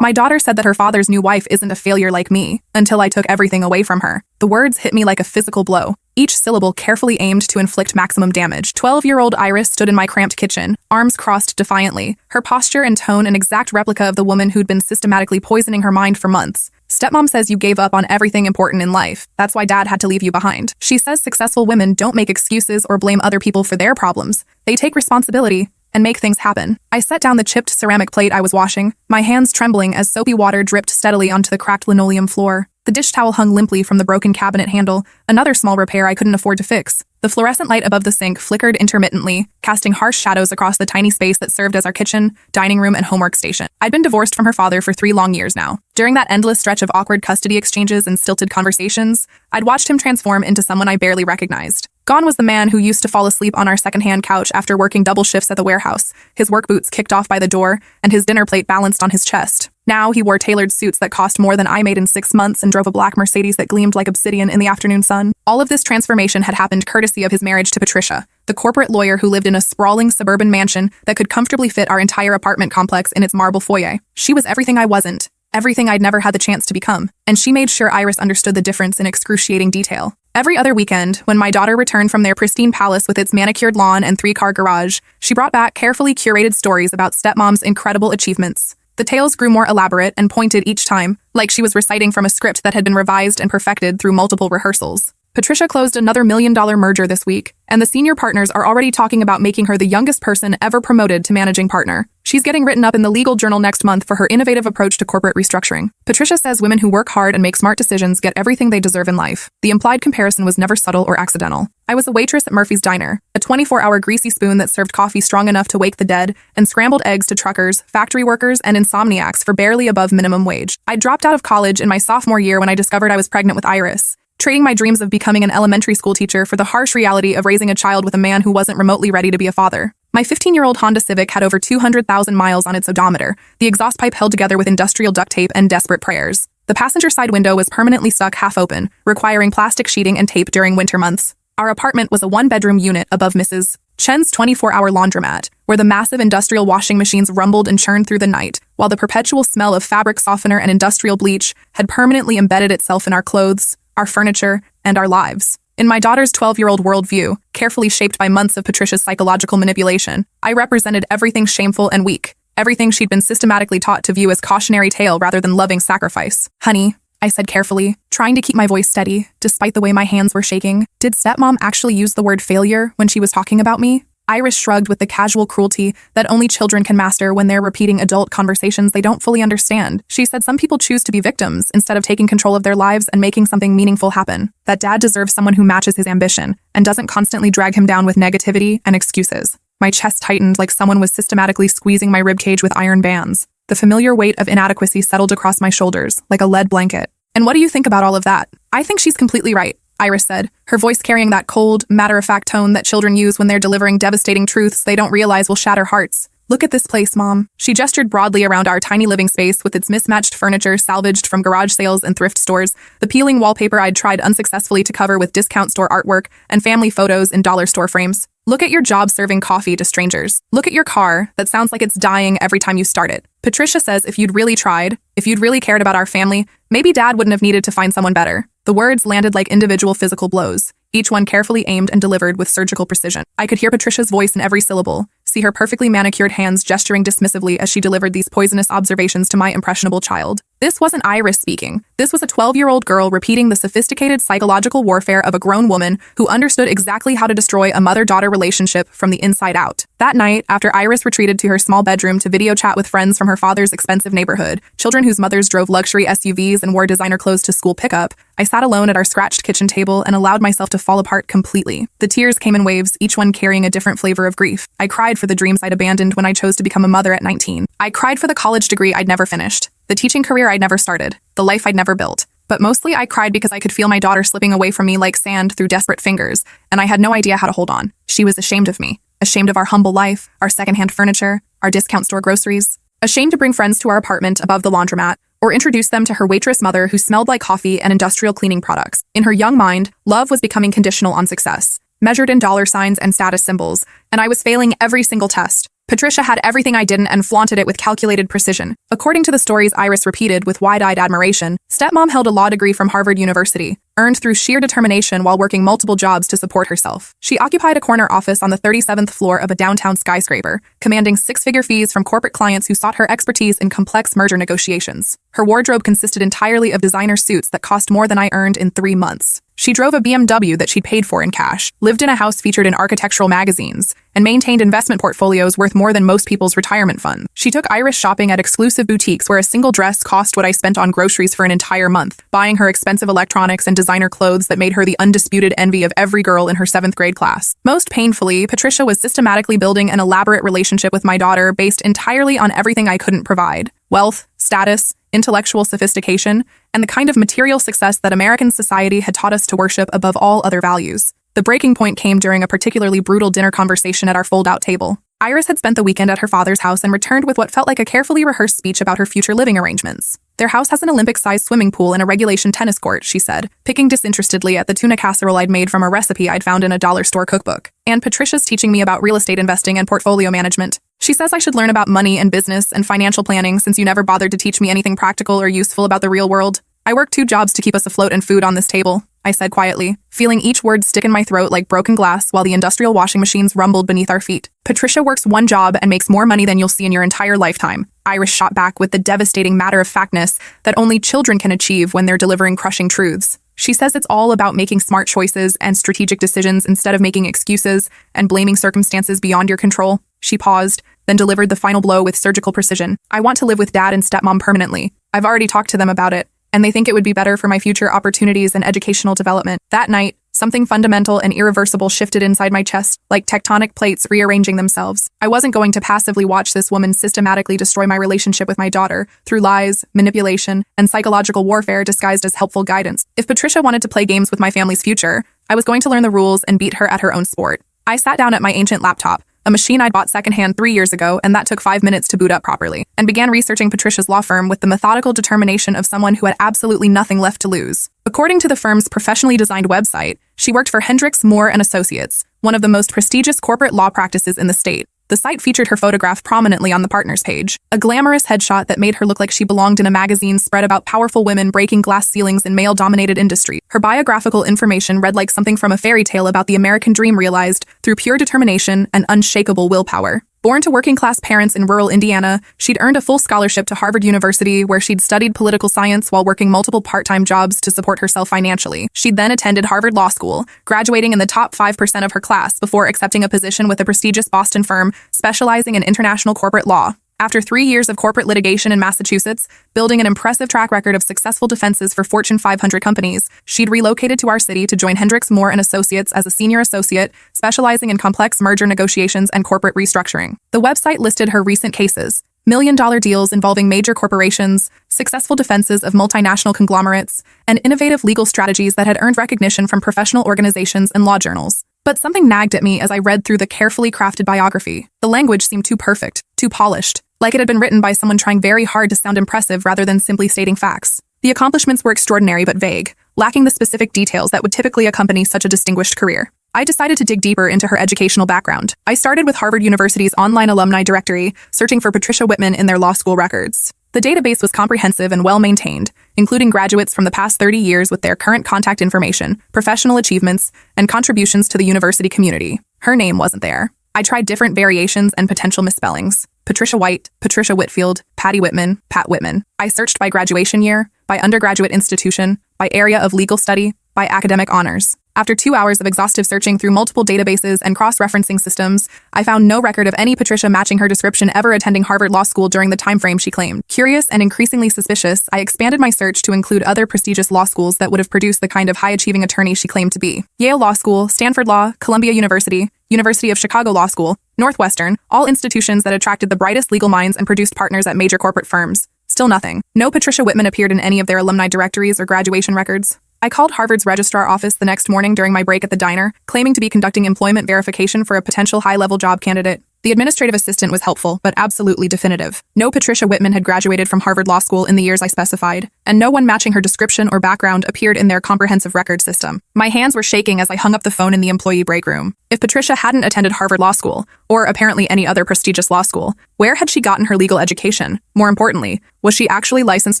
My daughter said that her father's new wife isn't a failure like me, until I took everything away from her. The words hit me like a physical blow, each syllable carefully aimed to inflict maximum damage. 12-year-old Iris stood in my cramped kitchen, arms crossed defiantly, her posture and tone an exact replica of the woman who'd been systematically poisoning her mind for months. Stepmom says you gave up on everything important in life. That's why dad had to leave you behind. She says successful women don't make excuses or blame other people for their problems. They take responsibility and make things happen. I set down the chipped ceramic plate I was washing, my hands trembling as soapy water dripped steadily onto the cracked linoleum floor. The dish towel hung limply from the broken cabinet handle, another small repair I couldn't afford to fix. The fluorescent light above the sink flickered intermittently, casting harsh shadows across the tiny space that served as our kitchen, dining room, and homework station. I'd been divorced from her father for 3 long years now. During that endless stretch of awkward custody exchanges and stilted conversations, I'd watched him transform into someone I barely recognized. Gone was the man who used to fall asleep on our secondhand couch after working double shifts at the warehouse, his work boots kicked off by the door, and his dinner plate balanced on his chest. Now he wore tailored suits that cost more than I made in 6 months and drove a black Mercedes that gleamed like obsidian in the afternoon sun. All of this transformation had happened courtesy of his marriage to Patricia, the corporate lawyer who lived in a sprawling suburban mansion that could comfortably fit our entire apartment complex in its marble foyer. She was everything I wasn't, everything I'd never had the chance to become, and she made sure Iris understood the difference in excruciating detail. Every other weekend, when my daughter returned from their pristine palace with its manicured lawn and 3-car garage, she brought back carefully curated stories about stepmom's incredible achievements. The tales grew more elaborate and pointed each time, like she was reciting from a script that had been revised and perfected through multiple rehearsals. Patricia closed another $1 million merger this week, and the senior partners are already talking about making her the youngest person ever promoted to managing partner. She's getting written up in the legal journal next month for her innovative approach to corporate restructuring. Patricia says women who work hard and make smart decisions get everything they deserve in life. The implied comparison was never subtle or accidental. I was a waitress at Murphy's Diner, a 24-hour greasy spoon that served coffee strong enough to wake the dead and scrambled eggs to truckers, factory workers, and insomniacs for barely above minimum wage. I dropped out of college in my sophomore year when I discovered I was pregnant with Iris, trading my dreams of becoming an elementary school teacher for the harsh reality of raising a child with a man who wasn't remotely ready to be a father. My 15-year-old Honda Civic had over 200,000 miles on its odometer, the exhaust pipe held together with industrial duct tape and desperate prayers. The passenger side window was permanently stuck half open, requiring plastic sheeting and tape during winter months. Our apartment was a 1-bedroom unit above Mrs. Chen's 24-hour laundromat, where the massive industrial washing machines rumbled and churned through the night, while the perpetual smell of fabric softener and industrial bleach had permanently embedded itself in our clothes, our furniture, and our lives. In my daughter's 12-year-old worldview, carefully shaped by months of Patricia's psychological manipulation, I represented everything shameful and weak, everything she'd been systematically taught to view as cautionary tale rather than loving sacrifice. Honey, I said carefully, trying to keep my voice steady, despite the way my hands were shaking, did stepmom actually use the word failure when she was talking about me? Iris shrugged with the casual cruelty that only children can master when they're repeating adult conversations they don't fully understand. She said some people choose to be victims instead of taking control of their lives and making something meaningful happen. That dad deserves someone who matches his ambition and doesn't constantly drag him down with negativity and excuses. My chest tightened like someone was systematically squeezing my ribcage with iron bands. The familiar weight of inadequacy settled across my shoulders like a lead blanket. And what do you think about all of that? I think she's completely right, Iris said, her voice carrying that cold, matter-of-fact tone that children use when they're delivering devastating truths they don't realize will shatter hearts. Look at this place, Mom. She gestured broadly around our tiny living space with its mismatched furniture salvaged from garage sales and thrift stores, the peeling wallpaper I'd tried unsuccessfully to cover with discount store artwork, and family photos in dollar store frames. Look at your job serving coffee to strangers. Look at your car that sounds like it's dying every time you start it. Patricia says if you'd really tried, if you'd really cared about our family, maybe Dad wouldn't have needed to find someone better. The words landed like individual physical blows, each one carefully aimed and delivered with surgical precision. I could hear Patricia's voice in every syllable, see her perfectly manicured hands gesturing dismissively as she delivered these poisonous observations to my impressionable child. This wasn't Iris speaking. This was a 12-year-old girl repeating the sophisticated psychological warfare of a grown woman who understood exactly how to destroy a mother-daughter relationship from the inside out. That night, after Iris retreated to her small bedroom to video chat with friends from her father's expensive neighborhood, children whose mothers drove luxury SUVs and wore designer clothes to school pickup, I sat alone at our scratched kitchen table and allowed myself to fall apart completely. The tears came in waves, each one carrying a different flavor of grief. I cried for the dreams I'd abandoned when I chose to become a mother at 19. I cried for the college degree I'd never finished, the teaching career I'd never started, the life I'd never built. But mostly I cried because I could feel my daughter slipping away from me like sand through desperate fingers, and I had no idea how to hold on. She was ashamed of me, ashamed of our humble life, our secondhand furniture, our discount store groceries, ashamed to bring friends to our apartment above the laundromat, or introduce them to her waitress mother who smelled like coffee and industrial cleaning products. In her young mind, love was becoming conditional on success, measured in dollar signs and status symbols, and I was failing every single test. Patricia had everything I didn't and flaunted it with calculated precision. According to the stories Iris repeated with wide-eyed admiration, stepmom held a law degree from Harvard University, earned through sheer determination while working multiple jobs to support herself. She occupied a corner office on the 37th floor of a downtown skyscraper, commanding six-figure fees from corporate clients who sought her expertise in complex merger negotiations. Her wardrobe consisted entirely of designer suits that cost more than I earned in 3 months. She drove a BMW that she'd paid for in cash, lived in a house featured in architectural magazines, and maintained investment portfolios worth more than most people's retirement fund. She took Iris shopping at exclusive boutiques where a single dress cost what I spent on groceries for an entire month, buying her expensive electronics and designer clothes that made her the undisputed envy of every girl in her 7th grade class. Most painfully, Patricia was systematically building an elaborate relationship with my daughter based entirely on everything I couldn't provide: wealth, status, intellectual sophistication, and the kind of material success that American society had taught us to worship above all other values. The breaking point came during a particularly brutal dinner conversation at our fold-out table. Iris had spent the weekend at her father's house and returned with what felt like a carefully rehearsed speech about her future living arrangements. Their house has an Olympic-sized swimming pool and a regulation tennis court, she said, picking disinterestedly at the tuna casserole I'd made from a recipe I'd found in a dollar store cookbook. And Patricia's teaching me about real estate investing and portfolio management. She says I should learn about money and business and financial planning since you never bothered to teach me anything practical or useful about the real world. I work 2 jobs to keep us afloat and food on this table, I said quietly, feeling each word stick in my throat like broken glass while the industrial washing machines rumbled beneath our feet. Patricia works 1 job and makes more money than you'll see in your entire lifetime, Iris shot back with the devastating matter-of-factness that only children can achieve when they're delivering crushing truths. She says it's all about making smart choices and strategic decisions instead of making excuses and blaming circumstances beyond your control. She paused, then delivered the final blow with surgical precision. I want to live with Dad and stepmom permanently. I've already talked to them about it, and they think it would be better for my future opportunities and educational development. That night, something fundamental and irreversible shifted inside my chest, like tectonic plates rearranging themselves. I wasn't going to passively watch this woman systematically destroy my relationship with my daughter through lies, manipulation, and psychological warfare disguised as helpful guidance. If Patricia wanted to play games with my family's future, I was going to learn the rules and beat her at her own sport. I sat down at my ancient laptop, a machine I'd bought secondhand 3 years ago, and that took 5 minutes to boot up properly, and began researching Patricia's law firm with the methodical determination of someone who had absolutely nothing left to lose. According to the firm's professionally designed website, she worked for Hendricks, Moore & Associates, one of the most prestigious corporate law practices in the state. The site featured her photograph prominently on the partners page, a glamorous headshot that made her look like she belonged in a magazine spread about powerful women breaking glass ceilings in male-dominated industry. Her biographical information read like something from a fairy tale about the American dream realized through pure determination and unshakable willpower. Born to working-class parents in rural Indiana, she'd earned a full scholarship to Harvard University where she'd studied political science while working multiple part-time jobs to support herself financially. She'd then attended Harvard Law School, graduating in the top 5% of her class before accepting a position with a prestigious Boston firm specializing in international corporate law. After 3 years of corporate litigation in Massachusetts, building an impressive track record of successful defenses for Fortune 500 companies, she'd relocated to our city to join Hendricks, Moore & Associates as a senior associate, specializing in complex merger negotiations and corporate restructuring. The website listed her recent cases: million-dollar deals involving major corporations, successful defenses of multinational conglomerates, and innovative legal strategies that had earned recognition from professional organizations and law journals. But something nagged at me as I read through the carefully crafted biography. The language seemed too perfect, too polished, like it had been written by someone trying very hard to sound impressive rather than simply stating facts. The accomplishments were extraordinary but vague, lacking the specific details that would typically accompany such a distinguished career. I decided to dig deeper into her educational background. I started with Harvard University's online alumni directory, searching for Patricia Whitman in their law school records. The database was comprehensive and well-maintained, including graduates from the past 30 years with their current contact information, professional achievements, and contributions to the university community. Her name wasn't there. I tried different variations and potential misspellings: Patricia White, Patricia Whitfield, Patty Whitman, Pat Whitman. I searched by graduation year, by undergraduate institution, by area of legal study, by academic honors. After 2 hours of exhaustive searching through multiple databases and cross-referencing systems, I found no record of any Patricia matching her description ever attending Harvard Law School during the time frame she claimed. Curious and increasingly suspicious, I expanded my search to include other prestigious law schools that would have produced the kind of high-achieving attorney she claimed to be. Yale Law School, Stanford Law, Columbia University, University of Chicago Law School, Northwestern, all institutions that attracted the brightest legal minds and produced partners at major corporate firms. Still nothing. No Patricia Whitman appeared in any of their alumni directories or graduation records. I called Harvard's registrar office the next morning during my break at the diner, claiming to be conducting employment verification for a potential high-level job candidate. The administrative assistant was helpful, but absolutely definitive. No Patricia Whitman had graduated from Harvard Law School in the years I specified, and no one matching her description or background appeared in their comprehensive record system. My hands were shaking as I hung up the phone in the employee break room. If Patricia hadn't attended Harvard Law School, or apparently any other prestigious law school, where had she gotten her legal education? More importantly, was she actually licensed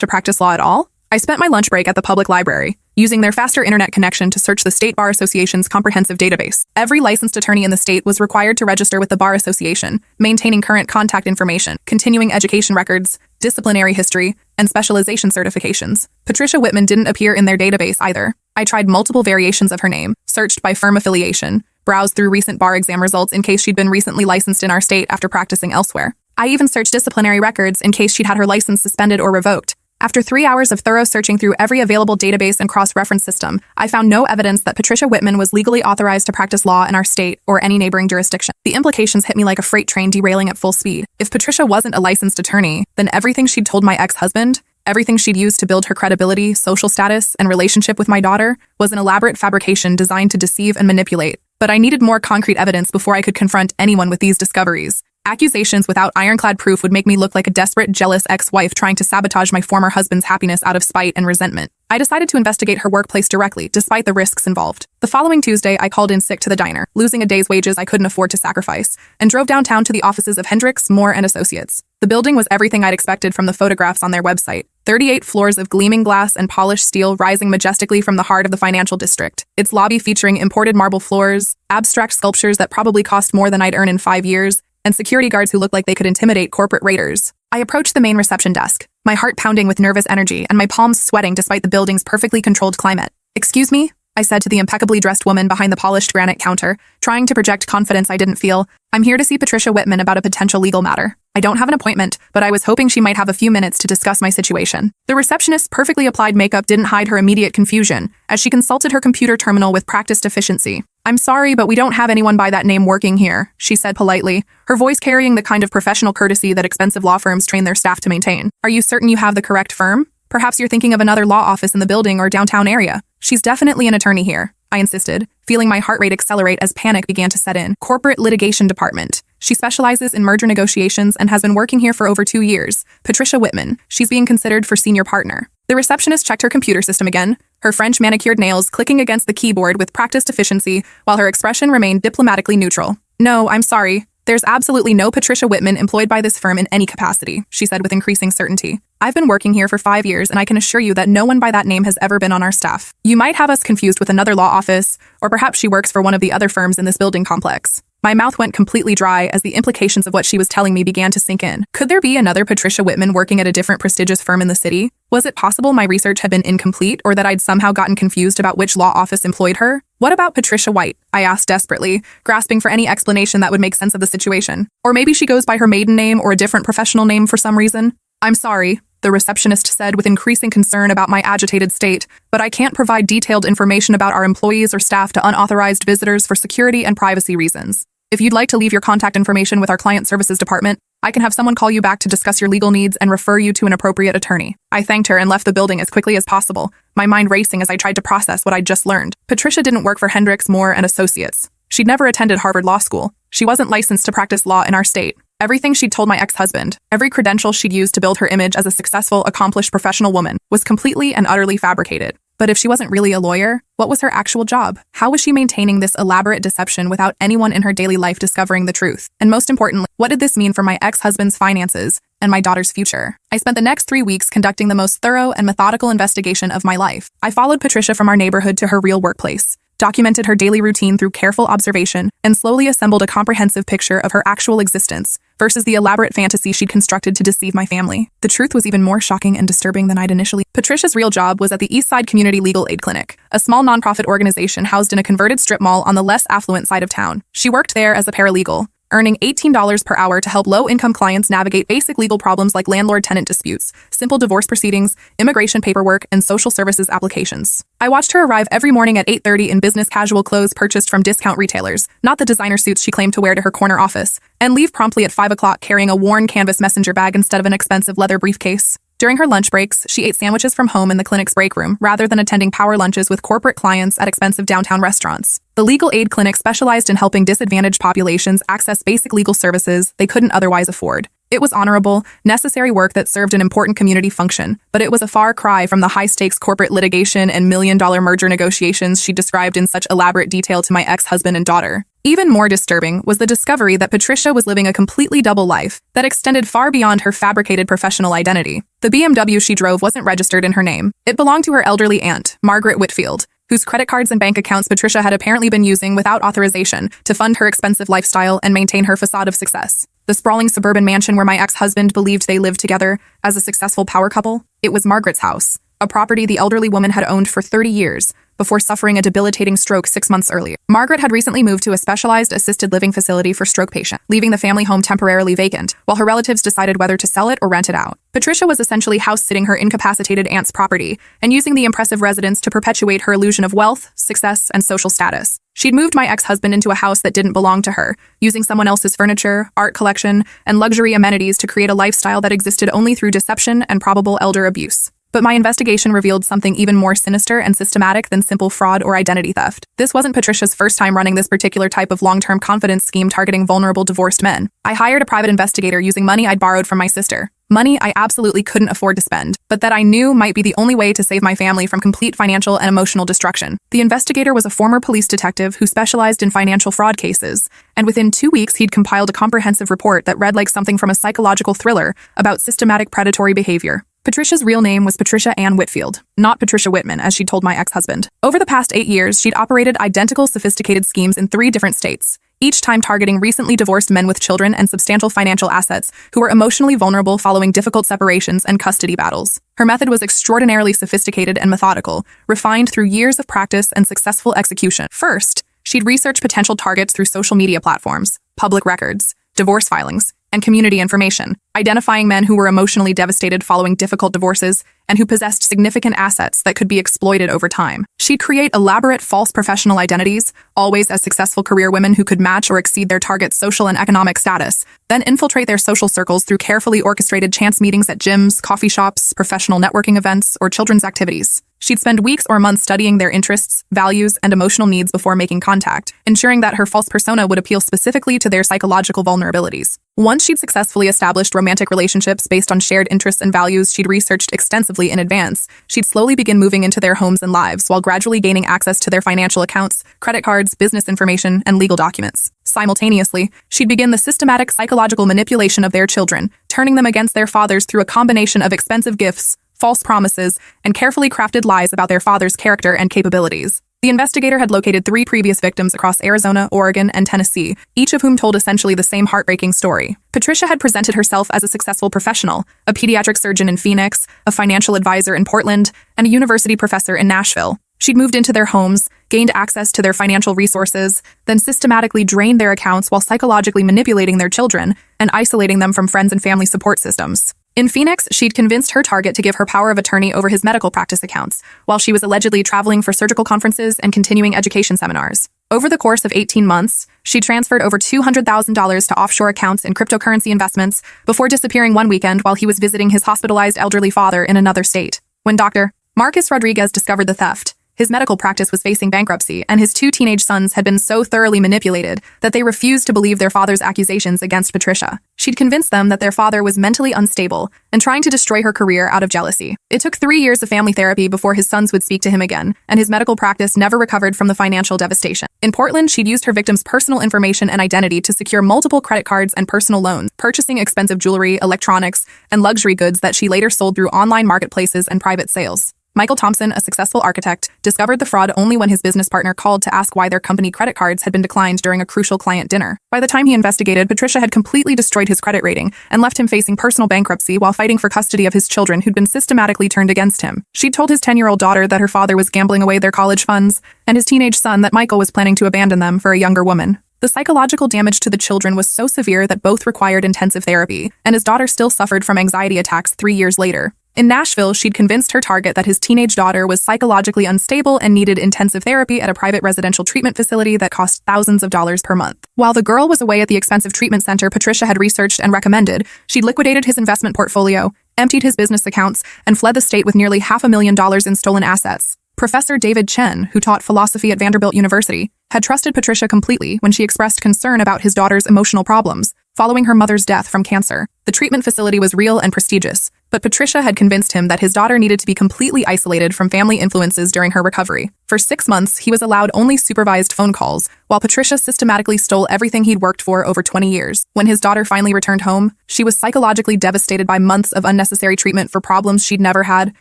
to practice law at all? I spent my lunch break at the public library, using their faster internet connection to search the State Bar Association's comprehensive database. Every licensed attorney in the state was required to register with the Bar Association, maintaining current contact information, continuing education records, disciplinary history, and specialization certifications. Patricia Whitman didn't appear in their database either. I tried multiple variations of her name, searched by firm affiliation, browsed through recent bar exam results in case she'd been recently licensed in our state after practicing elsewhere. I even searched disciplinary records in case she'd had her license suspended or revoked. After 3 hours of thorough searching through every available database and cross-reference system, I found no evidence that Patricia Whitman was legally authorized to practice law in our state or any neighboring jurisdiction. The implications hit me like a freight train derailing at full speed. If Patricia wasn't a licensed attorney, then everything she'd told my ex-husband, everything she'd used to build her credibility, social status, and relationship with my daughter, was an elaborate fabrication designed to deceive and manipulate. But I needed more concrete evidence before I could confront anyone with these discoveries. Accusations without ironclad proof would make me look like a desperate, jealous ex-wife trying to sabotage my former husband's happiness out of spite and resentment. I decided to investigate her workplace directly, despite the risks involved. The following Tuesday, I called in sick to the diner, losing a day's wages I couldn't afford to sacrifice, and drove downtown to the offices of Hendricks, Moore & Associates. The building was everything I'd expected from the photographs on their website. 38 floors of gleaming glass and polished steel rising majestically from the heart of the financial district. Its lobby featuring imported marble floors, abstract sculptures that probably cost more than I'd earn in 5 years, and security guards who looked like they could intimidate corporate raiders. I approached the main reception desk, my heart pounding with nervous energy and my palms sweating despite the building's perfectly controlled climate. "Excuse me?" I said to the impeccably dressed woman behind the polished granite counter, trying to project confidence I didn't feel. "I'm here to see Patricia Whitman about a potential legal matter. I don't have an appointment, but I was hoping she might have a few minutes to discuss my situation." The receptionist's perfectly applied makeup didn't hide her immediate confusion, as she consulted her computer terminal with practiced efficiency. "I'm sorry, but we don't have anyone by that name working here," she said politely, her voice carrying the kind of professional courtesy that expensive law firms train their staff to maintain. "Are you certain you have the correct firm? Perhaps you're thinking of another law office in the building or downtown area." "She's definitely an attorney here," I insisted, feeling my heart rate accelerate as panic began to set in. "Corporate Litigation Department. She specializes in merger negotiations and has been working here for over 2 years. Patricia Whitman. She's being considered for senior partner." The receptionist checked her computer system again, her French manicured nails clicking against the keyboard with practiced efficiency, while her expression remained diplomatically neutral. "No, I'm sorry. There's absolutely no Patricia Whitman employed by this firm in any capacity," she said with increasing certainty. "I've been working here for 5 years, and I can assure you that no one by that name has ever been on our staff. You might have us confused with another law office, or perhaps she works for one of the other firms in this building complex." My mouth went completely dry as the implications of what she was telling me began to sink in. Could there be another Patricia Whitman working at a different prestigious firm in the city? Was it possible my research had been incomplete, or that I'd somehow gotten confused about which law office employed her? "What about Patricia White?" I asked desperately, grasping for any explanation that would make sense of the situation. "Or maybe she goes by her maiden name or a different professional name for some reason." "I'm sorry," the receptionist said with increasing concern about my agitated state, "but I can't provide detailed information about our employees or staff to unauthorized visitors for security and privacy reasons. If you'd like to leave your contact information with our client services department, I can have someone call you back to discuss your legal needs and refer you to an appropriate attorney." I thanked her and left the building as quickly as possible, my mind racing as I tried to process what I'd just learned. Patricia didn't work for Hendricks, Moore & Associates. She'd never attended Harvard Law School. She wasn't licensed to practice law in our state. Everything she'd told my ex-husband, every credential she'd used to build her image as a successful, accomplished professional woman, was completely and utterly fabricated. But if she wasn't really a lawyer, what was her actual job? How was she maintaining this elaborate deception without anyone in her daily life discovering the truth? And most importantly, what did this mean for my ex-husband's finances and my daughter's future? I spent the next 3 weeks conducting the most thorough and methodical investigation of my life. I followed Patricia from our neighborhood to her real workplace, documented her daily routine through careful observation, and slowly assembled a comprehensive picture of her actual existence versus the elaborate fantasy she'd constructed to deceive my family. The truth was even more shocking and disturbing than I'd initially. Patricia's real job was at the Eastside Community Legal Aid Clinic, a small nonprofit organization housed in a converted strip mall on the less affluent side of town. She worked there as a paralegal, earning $18 per hour to help low-income clients navigate basic legal problems like landlord-tenant disputes, simple divorce proceedings, immigration paperwork, and social services applications. I watched her arrive every morning at 8:30 in business casual clothes purchased from discount retailers, not the designer suits she claimed to wear to her corner office, and leave promptly at 5 o'clock carrying a worn canvas messenger bag instead of an expensive leather briefcase. During her lunch breaks, she ate sandwiches from home in the clinic's break room rather than attending power lunches with corporate clients at expensive downtown restaurants. The legal aid clinic specialized in helping disadvantaged populations access basic legal services they couldn't otherwise afford. It was honorable, necessary work that served an important community function, but it was a far cry from the high-stakes corporate litigation and million-dollar merger negotiations she described in such elaborate detail to my ex-husband and daughter. Even more disturbing was the discovery that Patricia was living a completely double life that extended far beyond her fabricated professional identity. The BMW she drove wasn't registered in her name. It belonged to her elderly aunt, Margaret Whitfield, whose credit cards and bank accounts Patricia had apparently been using without authorization to fund her expensive lifestyle and maintain her facade of success. The sprawling suburban mansion where my ex-husband believed they lived together as a successful power couple, it was Margaret's house, a property the elderly woman had owned for 30 years before suffering a debilitating stroke 6 months earlier. Margaret had recently moved to a specialized assisted living facility for stroke patients, leaving the family home temporarily vacant, while her relatives decided whether to sell it or rent it out. Patricia was essentially house-sitting her incapacitated aunt's property and using the impressive residence to perpetuate her illusion of wealth, success, and social status. She'd moved my ex-husband into a house that didn't belong to her, using someone else's furniture, art collection, and luxury amenities to create a lifestyle that existed only through deception and probable elder abuse. But my investigation revealed something even more sinister and systematic than simple fraud or identity theft. This wasn't Patricia's first time running this particular type of long-term confidence scheme targeting vulnerable divorced men. I hired a private investigator using money I'd borrowed from my sister. Money I absolutely couldn't afford to spend, but that I knew might be the only way to save my family from complete financial and emotional destruction. The investigator was a former police detective who specialized in financial fraud cases, and within 2 weeks he'd compiled a comprehensive report that read like something from a psychological thriller about systematic predatory behavior. Patricia's real name was Patricia Ann Whitfield, not Patricia Whitman, as she told my ex-husband. Over the past 8 years, she'd operated identical sophisticated schemes in 3 different states, each time targeting recently divorced men with children and substantial financial assets who were emotionally vulnerable following difficult separations and custody battles. Her method was extraordinarily sophisticated and methodical, refined through years of practice and successful execution. First, she'd research potential targets through social media platforms, public records, divorce filings, and community information, identifying men who were emotionally devastated following difficult divorces and who possessed significant assets that could be exploited over time. She'd create elaborate false professional identities, always as successful career women who could match or exceed their target's social and economic status, then infiltrate their social circles through carefully orchestrated chance meetings at gyms, coffee shops, professional networking events, or children's activities. She'd spend weeks or months studying their interests, values, and emotional needs before making contact, ensuring that her false persona would appeal specifically to their psychological vulnerabilities. Once she'd successfully established romantic relationships based on shared interests and values she'd researched extensively in advance, she'd slowly begin moving into their homes and lives while gradually gaining access to their financial accounts, credit cards, business information, and legal documents. Simultaneously, she'd begin the systematic psychological manipulation of their children, turning them against their fathers through a combination of expensive gifts, false promises, and carefully crafted lies about their father's character and capabilities. The investigator had located 3 previous victims across Arizona, Oregon, and Tennessee, each of whom told essentially the same heartbreaking story. Patricia had presented herself as a successful professional, a pediatric surgeon in Phoenix, a financial advisor in Portland, and a university professor in Nashville. She'd moved into their homes, gained access to their financial resources, then systematically drained their accounts while psychologically manipulating their children and isolating them from friends and family support systems. In Phoenix, she'd convinced her target to give her power of attorney over his medical practice accounts, while she was allegedly traveling for surgical conferences and continuing education seminars. Over the course of 18 months, she transferred over $200,000 to offshore accounts in cryptocurrency investments before disappearing one weekend while he was visiting his hospitalized elderly father in another state. When Dr. Marcus Rodriguez discovered the theft, his medical practice was facing bankruptcy, and his 2 teenage sons had been so thoroughly manipulated that they refused to believe their father's accusations against Patricia. She'd convinced them that their father was mentally unstable and trying to destroy her career out of jealousy. It took 3 years of family therapy before his sons would speak to him again, and his medical practice never recovered from the financial devastation. In Portland, she'd used her victims' personal information and identity to secure multiple credit cards and personal loans, purchasing expensive jewelry, electronics, and luxury goods that she later sold through online marketplaces and private sales. Michael Thompson, a successful architect, discovered the fraud only when his business partner called to ask why their company credit cards had been declined during a crucial client dinner. By the time he investigated, Patricia had completely destroyed his credit rating and left him facing personal bankruptcy while fighting for custody of his children who'd been systematically turned against him. She'd told his 10-year-old daughter that her father was gambling away their college funds, and his teenage son that Michael was planning to abandon them for a younger woman. The psychological damage to the children was so severe that both required intensive therapy, and his daughter still suffered from anxiety attacks 3 years later. In Nashville, she'd convinced her target that his teenage daughter was psychologically unstable and needed intensive therapy at a private residential treatment facility that cost thousands of dollars per month. While the girl was away at the expensive treatment center Patricia had researched and recommended, she'd liquidated his investment portfolio, emptied his business accounts, and fled the state with nearly $500,000 in stolen assets. Professor David Chen, who taught philosophy at Vanderbilt University, had trusted Patricia completely when she expressed concern about his daughter's emotional problems following her mother's death from cancer. The treatment facility was real and prestigious, but Patricia had convinced him that his daughter needed to be completely isolated from family influences during her recovery. For 6 months, he was allowed only supervised phone calls, while Patricia systematically stole everything he'd worked for over 20 years. When his daughter finally returned home, she was psychologically devastated by months of unnecessary treatment for problems she'd never had,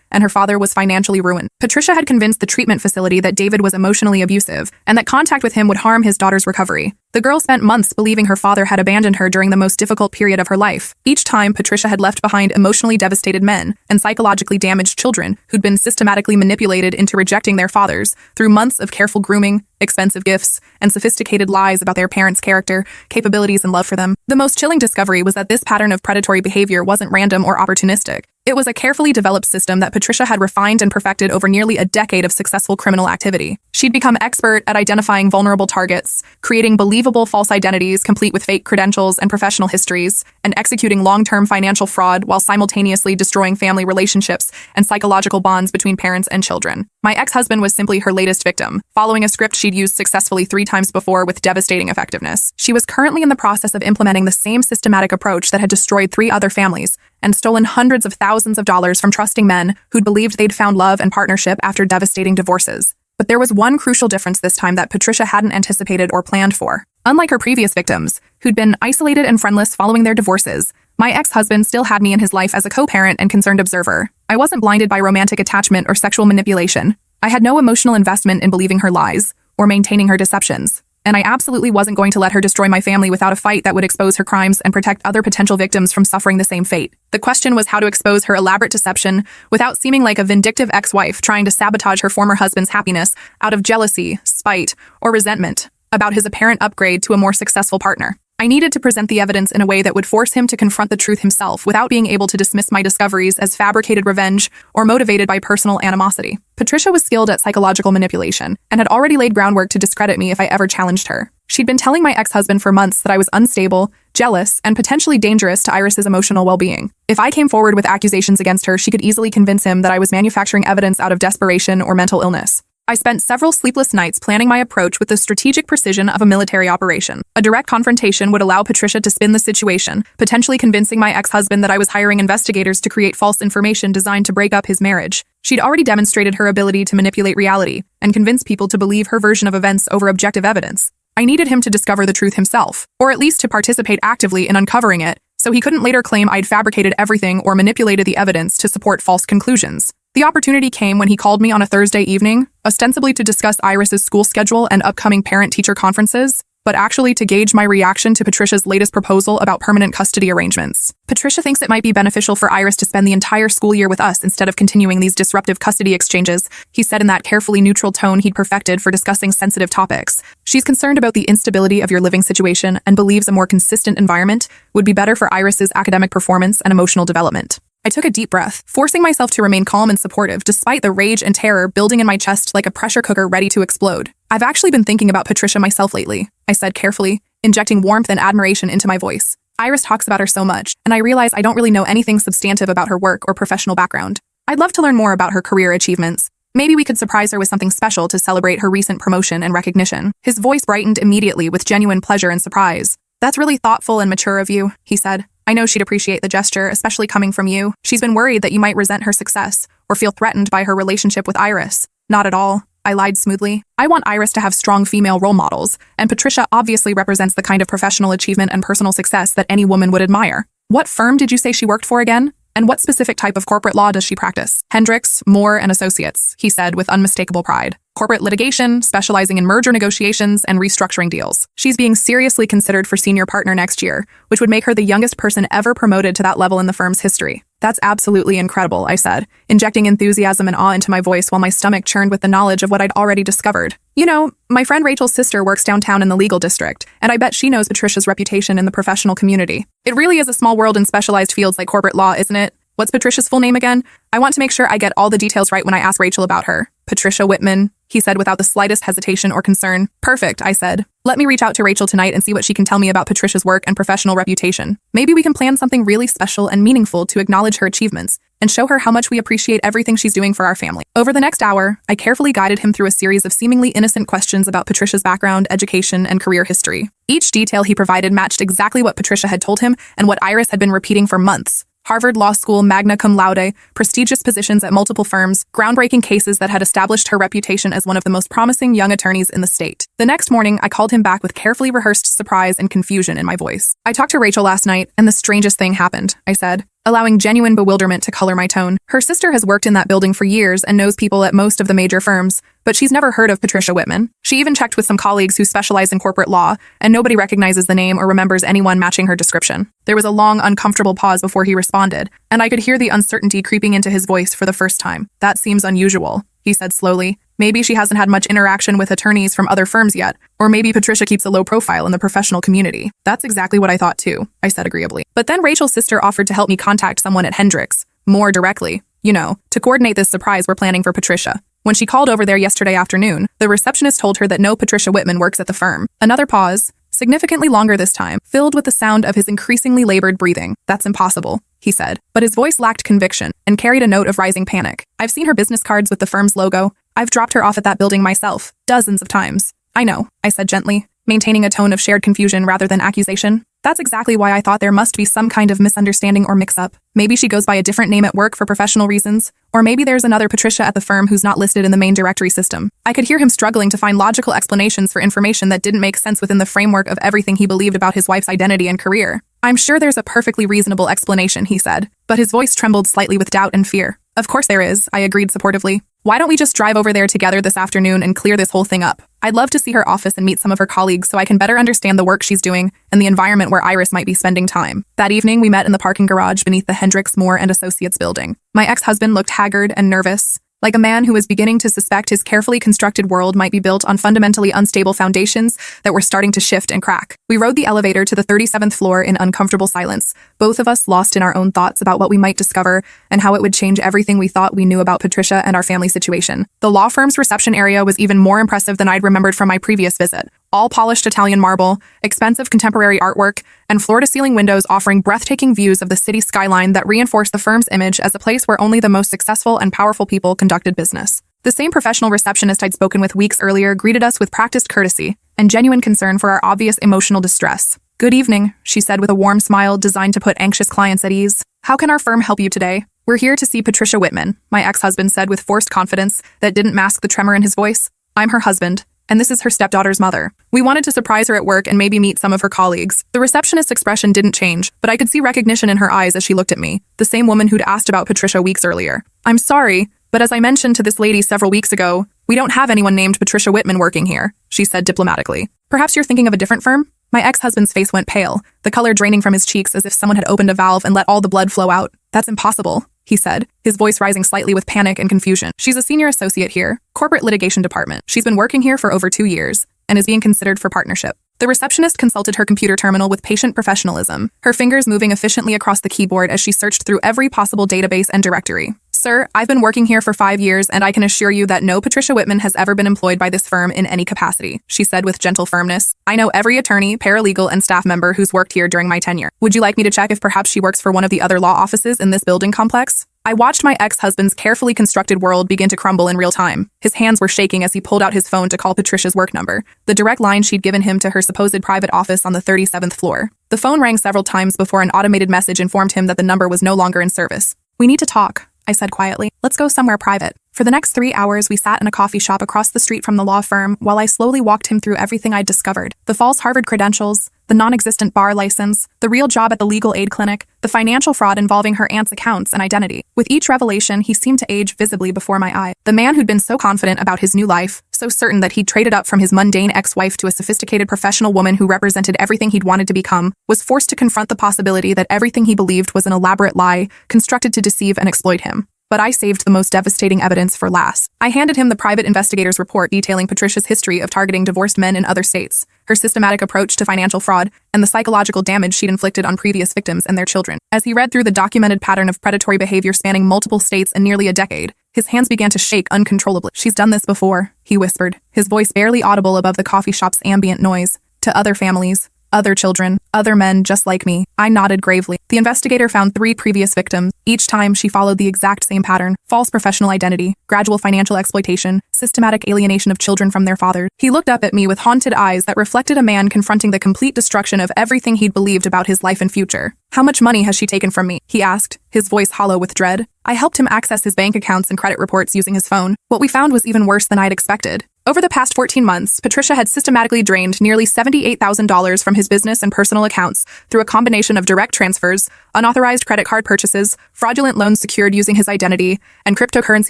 and her father was financially ruined. Patricia had convinced the treatment facility that David was emotionally abusive, and that contact with him would harm his daughter's recovery. The girl spent months believing her father had abandoned her during the most difficult period of her life. Each time, Patricia had left behind emotionally devastated men and psychologically damaged children who'd been systematically manipulated into rejecting their fathers through months of careful grooming, expensive gifts, and sophisticated lies about their parents' character, capabilities, and love for them. The most chilling discovery was that this pattern of predatory behavior wasn't random or opportunistic. It was a carefully developed system that Patricia had refined and perfected over nearly a decade of successful criminal activity. She'd become expert at identifying vulnerable targets, creating believable false identities complete with fake credentials and professional histories, and executing long-term financial fraud while simultaneously destroying family relationships and psychological bonds between parents and children. My ex-husband was simply her latest victim, following a script she'd used successfully 3 times before with devastating effectiveness. She was currently in the process of implementing the same systematic approach that had destroyed 3 other families and stolen hundreds of thousands of dollars from trusting men who'd believed they'd found love and partnership after devastating divorces. But there was one crucial difference this time that Patricia hadn't anticipated or planned for. Unlike her previous victims, who'd been isolated and friendless following their divorces, my ex-husband still had me in his life as a co-parent and concerned observer. I wasn't blinded by romantic attachment or sexual manipulation. I had no emotional investment in believing her lies or maintaining her deceptions. And I absolutely wasn't going to let her destroy my family without a fight that would expose her crimes and protect other potential victims from suffering the same fate. The question was how to expose her elaborate deception without seeming like a vindictive ex-wife trying to sabotage her former husband's happiness out of jealousy, spite, or resentment about his apparent upgrade to a more successful partner. I needed to present the evidence in a way that would force him to confront the truth himself without being able to dismiss my discoveries as fabricated revenge or motivated by personal animosity. Patricia was skilled at psychological manipulation and had already laid groundwork to discredit me if I ever challenged her. She'd been telling my ex-husband for months that I was unstable, jealous, and potentially dangerous to Iris's emotional well-being. If I came forward with accusations against her, she could easily convince him that I was manufacturing evidence out of desperation or mental illness. I spent several sleepless nights planning my approach with the strategic precision of a military operation. A direct confrontation would allow Patricia to spin the situation, potentially convincing my ex-husband that I was hiring investigators to create false information designed to break up his marriage. She'd already demonstrated her ability to manipulate reality and convince people to believe her version of events over objective evidence. I needed him to discover the truth himself, or at least to participate actively in uncovering it, so he couldn't later claim I'd fabricated everything or manipulated the evidence to support false conclusions. The opportunity came when he called me on a Thursday evening, ostensibly to discuss Iris's school schedule and upcoming parent-teacher conferences, but actually to gauge my reaction to Patricia's latest proposal about permanent custody arrangements. Patricia thinks it might be beneficial for Iris to spend the entire school year with us instead of continuing these disruptive custody exchanges, he said in that carefully neutral tone he'd perfected for discussing sensitive topics. She's concerned about the instability of your living situation and believes a more consistent environment would be better for Iris's academic performance and emotional development. I took a deep breath, forcing myself to remain calm and supportive despite the rage and terror building in my chest like a pressure cooker ready to explode. I've actually been thinking about Patricia myself lately, I said carefully, injecting warmth and admiration into my voice. Iris talks about her so much, and I realize I don't really know anything substantive about her work or professional background. I'd love to learn more about her career achievements. Maybe we could surprise her with something special to celebrate her recent promotion and recognition. His voice brightened immediately with genuine pleasure and surprise. That's really thoughtful and mature of you, he said. I know she'd appreciate the gesture, especially coming from you. She's been worried that you might resent her success or feel threatened by her relationship with Iris. Not at all, I lied smoothly. I want Iris to have strong female role models, and Patricia obviously represents the kind of professional achievement and personal success that any woman would admire. What firm did you say she worked for again? And what specific type of corporate law does she practice? Hendricks, Moore, and Associates, he said with unmistakable pride. Corporate litigation, specializing in merger negotiations and restructuring deals. She's being seriously considered for senior partner next year, which would make her the youngest person ever promoted to that level in the firm's history. That's absolutely incredible, I said, injecting enthusiasm and awe into my voice while my stomach churned with the knowledge of what I'd already discovered. You know, my friend Rachel's sister works downtown in the legal district, and I bet she knows Patricia's reputation in the professional community. It really is a small world in specialized fields like corporate law, isn't it? What's Patricia's full name again? I want to make sure I get all the details right when I ask Rachel about her. Patricia Whitman, he said without the slightest hesitation or concern. Perfect, I said. Let me reach out to Rachel tonight and see what she can tell me about Patricia's work and professional reputation. Maybe we can plan something really special and meaningful to acknowledge her achievements and show her how much we appreciate everything she's doing for our family. Over the next hour, I carefully guided him through a series of seemingly innocent questions about Patricia's background, education, and career history. Each detail he provided matched exactly what Patricia had told him and what Iris had been repeating for months. Harvard Law School, magna cum laude, prestigious positions at multiple firms, groundbreaking cases that had established her reputation as one of the most promising young attorneys in the state. The next morning, I called him back with carefully rehearsed surprise and confusion in my voice. I talked to Rachel last night, and the strangest thing happened, I said, allowing genuine bewilderment to color my tone. Her sister has worked in that building for years and knows people at most of the major firms, but she's never heard of Patricia Whitman. She even checked with some colleagues who specialize in corporate law, and nobody recognizes the name or remembers anyone matching her description. There was a long, uncomfortable pause before he responded, and I could hear the uncertainty creeping into his voice for the first time. That seems unusual, he said slowly. Maybe she hasn't had much interaction with attorneys from other firms yet, or maybe Patricia keeps a low profile in the professional community. That's exactly what I thought too, I said agreeably. But then Rachel's sister offered to help me contact someone at Hendricks, more directly, to coordinate this surprise we're planning for Patricia. When she called over there yesterday afternoon, the receptionist told her that no Patricia Whitman works at the firm. Another pause, significantly longer this time, filled with the sound of his increasingly labored breathing. That's impossible, he said, but his voice lacked conviction and carried a note of rising panic. I've seen her business cards with the firm's logo. I've dropped her off at that building myself, dozens of times. I know, I said gently, maintaining a tone of shared confusion rather than accusation. That's exactly why I thought there must be some kind of misunderstanding or mix-up. Maybe she goes by a different name at work for professional reasons, or maybe there's another Patricia at the firm who's not listed in the main directory system. I could hear him struggling to find logical explanations for information that didn't make sense within the framework of everything he believed about his wife's identity and career. I'm sure there's a perfectly reasonable explanation, he said, but his voice trembled slightly with doubt and fear. Of course there is, I agreed supportively. Why don't we just drive over there together this afternoon and clear this whole thing up? I'd love to see her office and meet some of her colleagues so I can better understand the work she's doing and the environment where Iris might be spending time. That evening, we met in the parking garage beneath the Hendricks Moore and Associates building. My ex-husband looked haggard and nervous, like a man who was beginning to suspect his carefully constructed world might be built on fundamentally unstable foundations that were starting to shift and crack. We rode the elevator to the 37th floor in uncomfortable silence, both of us lost in our own thoughts about what we might discover and how it would change everything we thought we knew about Patricia and our family situation. The law firm's reception area was even more impressive than I'd remembered from my previous visit. All polished Italian marble, expensive contemporary artwork, and floor-to-ceiling windows offering breathtaking views of the city skyline that reinforced the firm's image as a place where only the most successful and powerful people conducted business. The same professional receptionist I'd spoken with weeks earlier greeted us with practiced courtesy and genuine concern for our obvious emotional distress. "Good evening," she said with a warm smile designed to put anxious clients at ease. "How can our firm help you today?" "We're here to see Patricia Whitman," my ex-husband said with forced confidence that didn't mask the tremor in his voice. "I'm her husband, and this is her stepdaughter's mother. We wanted to surprise her at work and maybe meet some of her colleagues." The receptionist's expression didn't change, but I could see recognition in her eyes as she looked at me, the same woman who'd asked about Patricia weeks earlier. "I'm sorry, but as I mentioned to this lady several weeks ago, we don't have anyone named Patricia Whitman working here," she said diplomatically. "Perhaps you're thinking of a different firm?" My ex-husband's face went pale, the color draining from his cheeks as if someone had opened a valve and let all the blood flow out. "That's impossible," he said, his voice rising slightly with panic and confusion. "She's a senior associate here, corporate litigation department. She's been working here for over 2 years and is being considered for partnership." The receptionist consulted her computer terminal with patient professionalism, her fingers moving efficiently across the keyboard as she searched through every possible database and directory. "Sir, I've been working here for 5 years, and I can assure you that no Patricia Whitman has ever been employed by this firm in any capacity," she said with gentle firmness. "I know every attorney, paralegal, and staff member who's worked here during my tenure. Would you like me to check if perhaps she works for one of the other law offices in this building complex?" I watched my ex-husband's carefully constructed world begin to crumble in real time. His hands were shaking as he pulled out his phone to call Patricia's work number, the direct line she'd given him to her supposed private office on the 37th floor. The phone rang several times before an automated message informed him that the number was no longer in service. "We need to talk," I said quietly. "Let's go somewhere private." For the next 3 hours, we sat in a coffee shop across the street from the law firm while I slowly walked him through everything I'd discovered. The false Harvard credentials, the non-existent bar license, the real job at the legal aid clinic, the financial fraud involving her aunt's accounts and identity. With each revelation, he seemed to age visibly before my eye. The man who'd been so confident about his new life, so certain that he'd traded up from his mundane ex-wife to a sophisticated professional woman who represented everything he'd wanted to become, was forced to confront the possibility that everything he believed was an elaborate lie, constructed to deceive and exploit him. But I saved the most devastating evidence for last. I handed him the private investigator's report detailing Patricia's history of targeting divorced men in other states, her systematic approach to financial fraud, and the psychological damage she'd inflicted on previous victims and their children. As he read through the documented pattern of predatory behavior spanning multiple states and nearly a decade, his hands began to shake uncontrollably. "She's done this before," he whispered, his voice barely audible above the coffee shop's ambient noise. "To other families, other children, other men just like me." I nodded gravely. The investigator found 3 previous victims. Each time she followed the exact same pattern: false professional identity, gradual financial exploitation, systematic alienation of children from their fathers. He looked up at me with haunted eyes that reflected a man confronting the complete destruction of everything he'd believed about his life and future. "How much money has she taken from me?" he asked, his voice hollow with dread. I helped him access his bank accounts and credit reports using his phone. What we found was even worse than I'd expected. Over the past 14 months, Patricia had systematically drained nearly $78,000 from his business and personal accounts through a combination of direct transfers, unauthorized credit card purchases, fraudulent loans secured using his identity, and cryptocurrency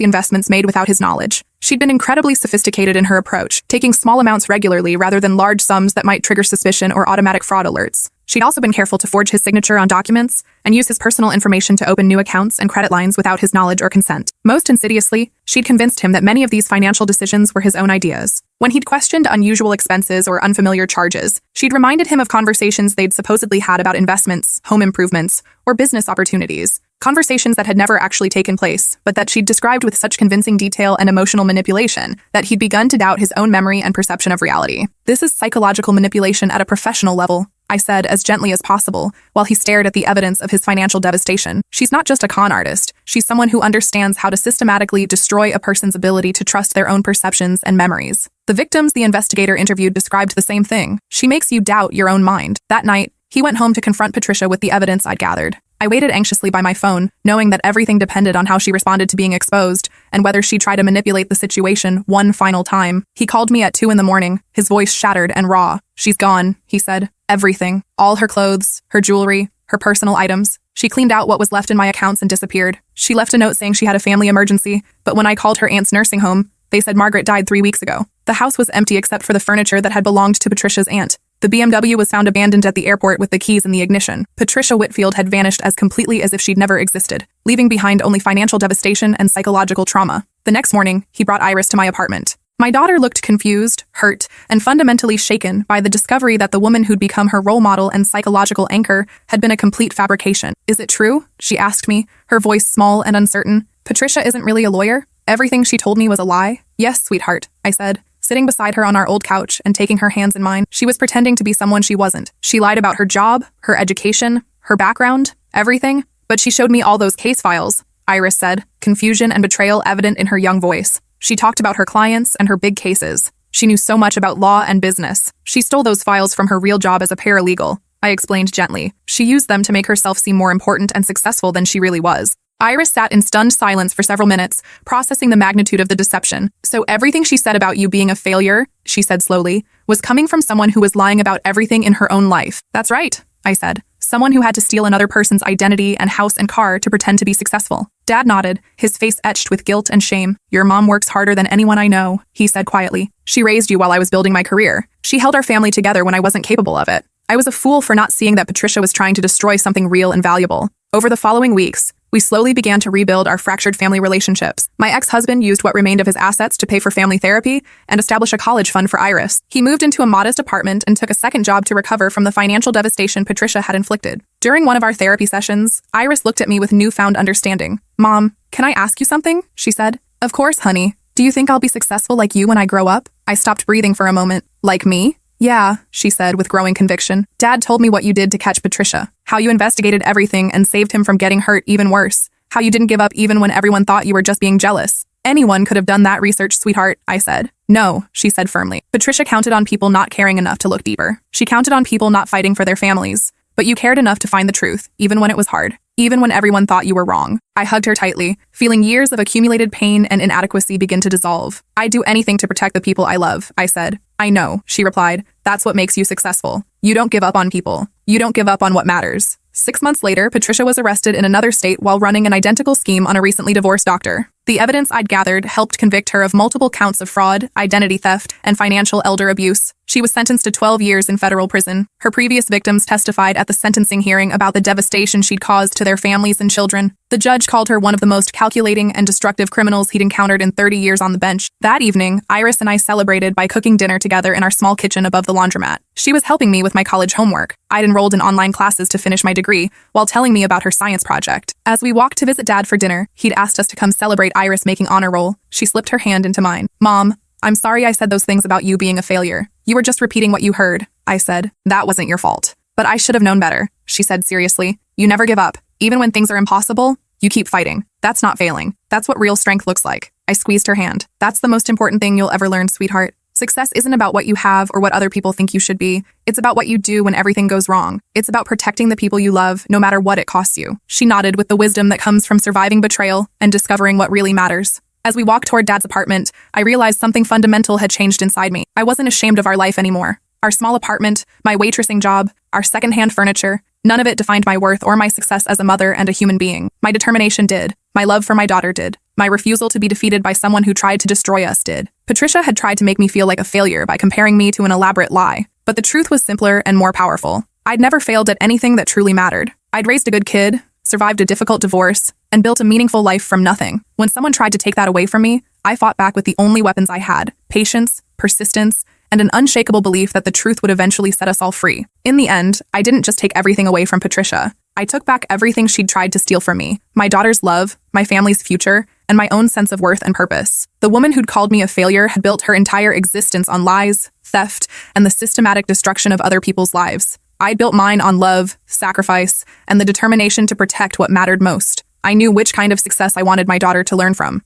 investments made without his knowledge. She'd been incredibly sophisticated in her approach, taking small amounts regularly rather than large sums that might trigger suspicion or automatic fraud alerts. She'd also been careful to forge his signature on documents and use his personal information to open new accounts and credit lines without his knowledge or consent. Most insidiously, she'd convinced him that many of these financial decisions were his own ideas. When he'd questioned unusual expenses or unfamiliar charges, she'd reminded him of conversations they'd supposedly had about investments, home improvements, or business opportunities. Conversations that had never actually taken place, but that she'd described with such convincing detail and emotional manipulation that he'd begun to doubt his own memory and perception of reality. "This is psychological manipulation at a professional level," I said as gently as possible, while he stared at the evidence of his financial devastation. "She's not just a con artist. She's someone who understands how to systematically destroy a person's ability to trust their own perceptions and memories." The victims the investigator interviewed described the same thing. "She makes you doubt your own mind." That night, he went home to confront Patricia with the evidence I'd gathered. I waited anxiously by my phone, knowing that everything depended on how she responded to being exposed and whether she'd try to manipulate the situation one final time. He called me at 2 a.m, his voice shattered and raw. "She's gone," he said. "Everything. All her clothes, her jewelry, her personal items. She cleaned out what was left in my accounts and disappeared. She left a note saying she had a family emergency, but when I called her aunt's nursing home, they said Margaret died 3 weeks ago." The house was empty except for the furniture that had belonged to Patricia's aunt. The BMW was found abandoned at the airport with the keys in the ignition. Patricia Whitfield had vanished as completely as if she'd never existed, leaving behind only financial devastation and psychological trauma. The next morning, he brought Iris to my apartment. My daughter looked confused, hurt, and fundamentally shaken by the discovery that the woman who'd become her role model and psychological anchor had been a complete fabrication. "Is it true?" she asked me, her voice small and uncertain. "Patricia isn't really a lawyer? Everything she told me was a lie?" "Yes, sweetheart," I said, sitting beside her on our old couch and taking her hands in mine. She was pretending to be someone she wasn't. She lied about her job, her education, her background, everything. "But she showed me all those case files," Iris said, confusion and betrayal evident in her young voice. "She talked about her clients and her big cases. She knew so much about law and business. She stole those files from her real job as a paralegal," I explained gently. "She used them to make herself seem more important and successful than she really was." Iris sat in stunned silence for several minutes, processing the magnitude of the deception. "So everything she said about you being a failure," she said slowly, "was coming from someone who was lying about everything in her own life." "That's right," I said. "Someone who had to steal another person's identity and house and car to pretend to be successful." Dad nodded, his face etched with guilt and shame. "Your mom works harder than anyone I know," he said quietly. "She raised you while I was building my career. She held our family together when I wasn't capable of it. I was a fool for not seeing that Patricia was trying to destroy something real and valuable." Over the following weeks, we slowly began to rebuild our fractured family relationships. My ex-husband used what remained of his assets to pay for family therapy and establish a college fund for Iris. He moved into a modest apartment and took a second job to recover from the financial devastation Patricia had inflicted. During one of our therapy sessions, Iris looked at me with newfound understanding. "Mom, can I ask you something?" she said. "Of course, honey. Do you think I'll be successful like you when I grow up?" I stopped breathing for a moment. "Like me?" "Yeah," she said with growing conviction. "Dad told me what you did to catch Patricia, how you investigated everything and saved him from getting hurt even worse, how you didn't give up even when everyone thought you were just being jealous." "Anyone could have done that research, sweetheart," I said. "No," she said firmly. "Patricia counted on people not caring enough to look deeper. She counted on people not fighting for their families. But you cared enough to find the truth, even when it was hard, even when everyone thought you were wrong." I hugged her tightly, feeling years of accumulated pain and inadequacy begin to dissolve. "I'd do anything to protect the people I love," I said. "I know," she replied. "That's what makes you successful. You don't give up on people. You don't give up on what matters." 6 months later, Patricia was arrested in another state while running an identical scheme on a recently divorced doctor. The evidence I'd gathered helped convict her of multiple counts of fraud, identity theft, and financial elder abuse. She was sentenced to 12 years in federal prison. Her previous victims testified at the sentencing hearing about the devastation she'd caused to their families and children. The judge called her one of the most calculating and destructive criminals he'd encountered in 30 years on the bench. That evening, Iris and I celebrated by cooking dinner together in our small kitchen above the laundromat. She was helping me with my college homework. I'd enrolled in online classes to finish my degree, while telling me about her science project. As we walked to visit Dad for dinner, he'd asked us to come celebrate Iris making honor roll. She slipped her hand into mine. "Mom, I'm sorry I said those things about you being a failure. You were just repeating what you heard," I said. "That wasn't your fault. But I should have known better," she said seriously. "You never give up. Even when things are impossible, you keep fighting. That's not failing. That's what real strength looks like." I squeezed her hand. "That's the most important thing you'll ever learn, sweetheart. Success isn't about what you have or what other people think you should be. It's about what you do when everything goes wrong. It's about protecting the people you love, no matter what it costs you." She nodded with the wisdom that comes from surviving betrayal and discovering what really matters. As we walked toward Dad's apartment, I realized something fundamental had changed inside me. I wasn't ashamed of our life anymore. Our small apartment, my waitressing job, our secondhand furniture, none of it defined my worth or my success as a mother and a human being. My determination did. My love for my daughter did. My refusal to be defeated by someone who tried to destroy us did. Patricia had tried to make me feel like a failure by comparing me to an elaborate lie, but the truth was simpler and more powerful. I'd never failed at anything that truly mattered. I'd raised a good kid, survived a difficult divorce, and built a meaningful life from nothing. When someone tried to take that away from me, I fought back with the only weapons I had: patience, persistence, and an unshakable belief that the truth would eventually set us all free. In the end, I didn't just take everything away from Patricia. I took back everything she'd tried to steal from me: my daughter's love, my family's future, and my own sense of worth and purpose. The woman who'd called me a failure had built her entire existence on lies, theft, and the systematic destruction of other people's lives. I built mine on love, sacrifice, and the determination to protect what mattered most. I knew which kind of success I wanted my daughter to learn from.